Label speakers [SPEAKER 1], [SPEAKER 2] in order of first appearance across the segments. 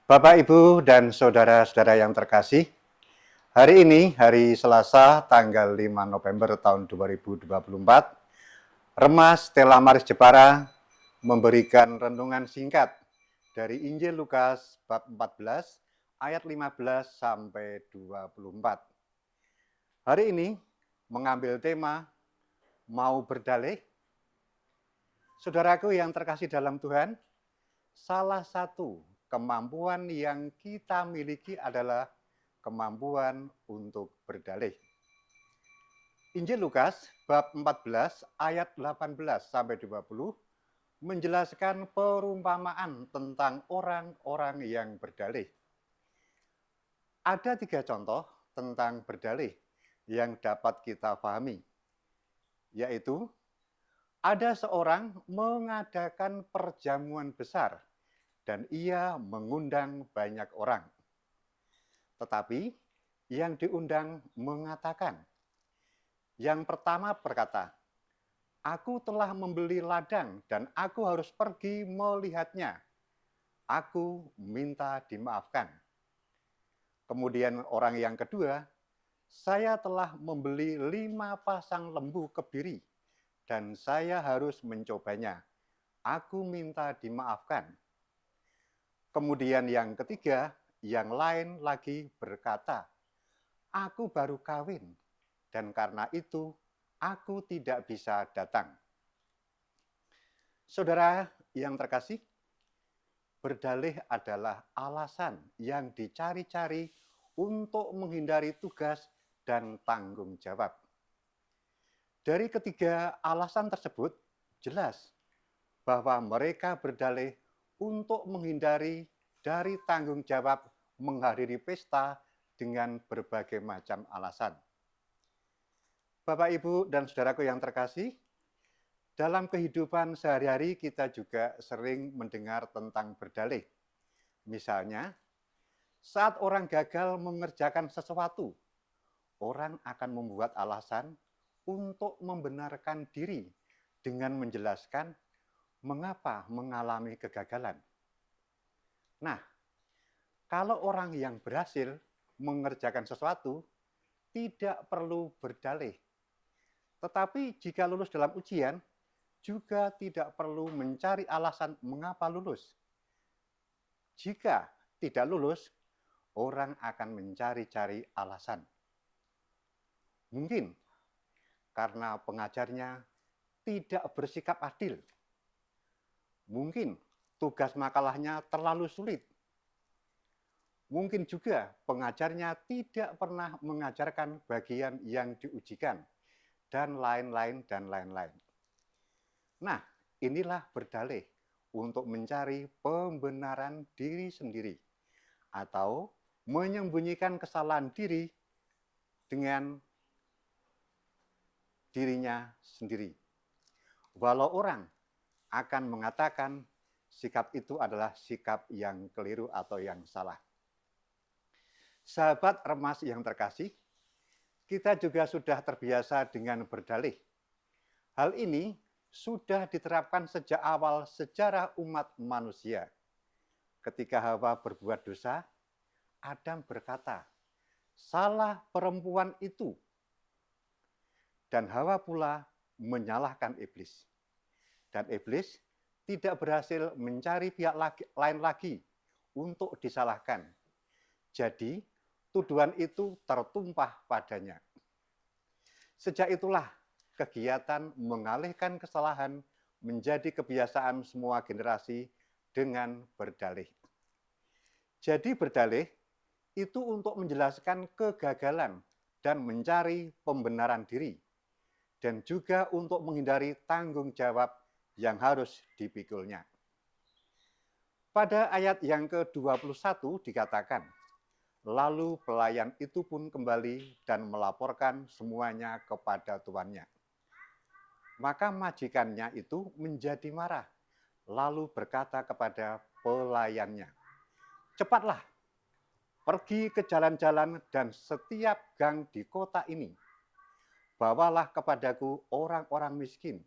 [SPEAKER 1] Bapak, Ibu, dan saudara-saudara yang terkasih, hari ini, hari Selasa, tanggal 5 November tahun 2024, Remas Stella Maris Jepara memberikan renungan singkat dari Injil Lukas bab 14 ayat 15 sampai 24. Hari ini mengambil tema mau berdalih. Saudaraku yang terkasih dalam Tuhan, salah satu kemampuan yang kita miliki adalah kemampuan untuk berdalih. Injil Lukas bab 14 ayat 18 sampai 20 menjelaskan perumpamaan tentang orang-orang yang berdalih. Ada 3 contoh tentang berdalih yang dapat kita pahami, yaitu ada seorang mengadakan perjamuan besar dan ia mengundang banyak orang. Tetapi yang diundang mengatakan, yang pertama berkata, "Aku telah membeli ladang dan aku harus pergi melihatnya. Aku minta dimaafkan." Kemudian orang yang kedua, "Saya telah membeli 5 pasang lembu kebiri dan saya harus mencobanya. Aku minta dimaafkan." Kemudian yang ketiga, yang lain lagi berkata, "Aku baru kawin dan karena itu aku tidak bisa datang." Saudara yang terkasih, berdalih adalah alasan yang dicari-cari untuk menghindari tugas dan tanggung jawab. Dari ketiga alasan tersebut, jelas bahwa mereka berdalih untuk menghindari dari tanggung jawab menghadiri pesta dengan berbagai macam alasan. Bapak, Ibu, dan saudaraku yang terkasih, dalam kehidupan sehari-hari kita juga sering mendengar tentang berdalih. Misalnya, saat orang gagal mengerjakan sesuatu, orang akan membuat alasan untuk membenarkan diri dengan menjelaskan mengapa mengalami kegagalan. Nah, kalau orang yang berhasil mengerjakan sesuatu tidak perlu berdalih. Tetapi jika lulus dalam ujian, juga tidak perlu mencari alasan mengapa lulus. Jika tidak lulus, orang akan mencari-cari alasan. Mungkin karena pengajarnya tidak bersikap adil. Mungkin tugas makalahnya terlalu sulit. Mungkin juga pengajarnya tidak pernah mengajarkan bagian yang diujikan, dan lain-lain dan lain-lain. Nah, inilah berdalih untuk mencari pembenaran diri sendiri atau menyembunyikan kesalahan diri dengan dirinya sendiri. Walau orang akan mengatakan sikap itu adalah sikap yang keliru atau yang salah. Sahabat Remas yang terkasih, kita juga sudah terbiasa dengan berdalih. Hal ini sudah diterapkan sejak awal sejarah umat manusia. Ketika Hawa berbuat dosa, Adam berkata, "Salah perempuan itu." Dan Hawa pula menyalahkan iblis. Dan iblis tidak berhasil mencari pihak lain lagi untuk disalahkan. Jadi, tuduhan itu tertumpah padanya. Sejak itulah kegiatan mengalihkan kesalahan menjadi kebiasaan semua generasi dengan berdalih. Jadi berdalih itu untuk menjelaskan kegagalan dan mencari pembenaran diri, dan juga untuk menghindari tanggung jawab yang harus dipikulnya. Pada ayat yang ke-21 dikatakan, "Lalu pelayan itu pun kembali dan melaporkan semuanya kepada tuannya. Maka majikannya itu menjadi marah, lalu berkata kepada pelayannya, 'Cepatlah, pergi ke jalan-jalan dan setiap gang di kota ini. Bawalah kepadaku orang-orang miskin,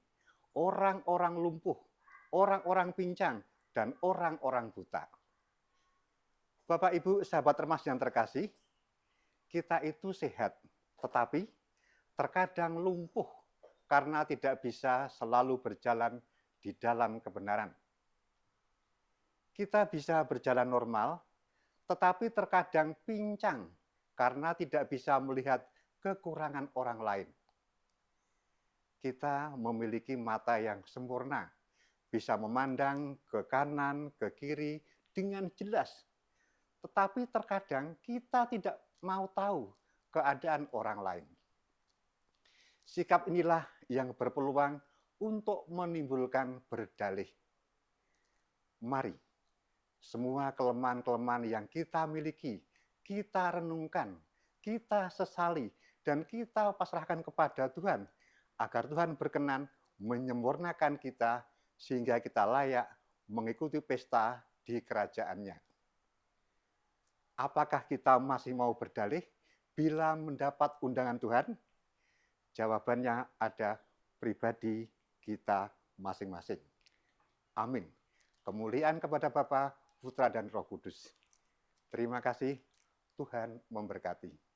[SPEAKER 1] orang-orang lumpuh, orang-orang pincang, dan orang-orang buta.' Bapak, Ibu, sahabat Remas yang terkasih, kita itu sehat, tetapi terkadang lumpuh karena tidak bisa selalu berjalan di dalam kebenaran. Kita bisa berjalan normal, tetapi terkadang pincang karena tidak bisa melihat kekurangan orang lain. Kita memiliki mata yang sempurna, bisa memandang ke kanan, ke kiri dengan jelas. Tetapi terkadang kita tidak mau tahu keadaan orang lain. Sikap inilah yang berpeluang untuk menimbulkan berdalih. Mari, semua kelemahan-kelemahan yang kita miliki, kita renungkan, kita sesali, dan kita pasrahkan kepada Tuhan, agar Tuhan berkenan menyempurnakan kita, sehingga kita layak mengikuti pesta di kerajaan-Nya. Apakah kita masih mau berdalih bila mendapat undangan Tuhan? Jawabannya ada pribadi kita masing-masing. Amin. Kemuliaan kepada Bapa, Putra, dan Roh Kudus. Terima kasih, Tuhan memberkati.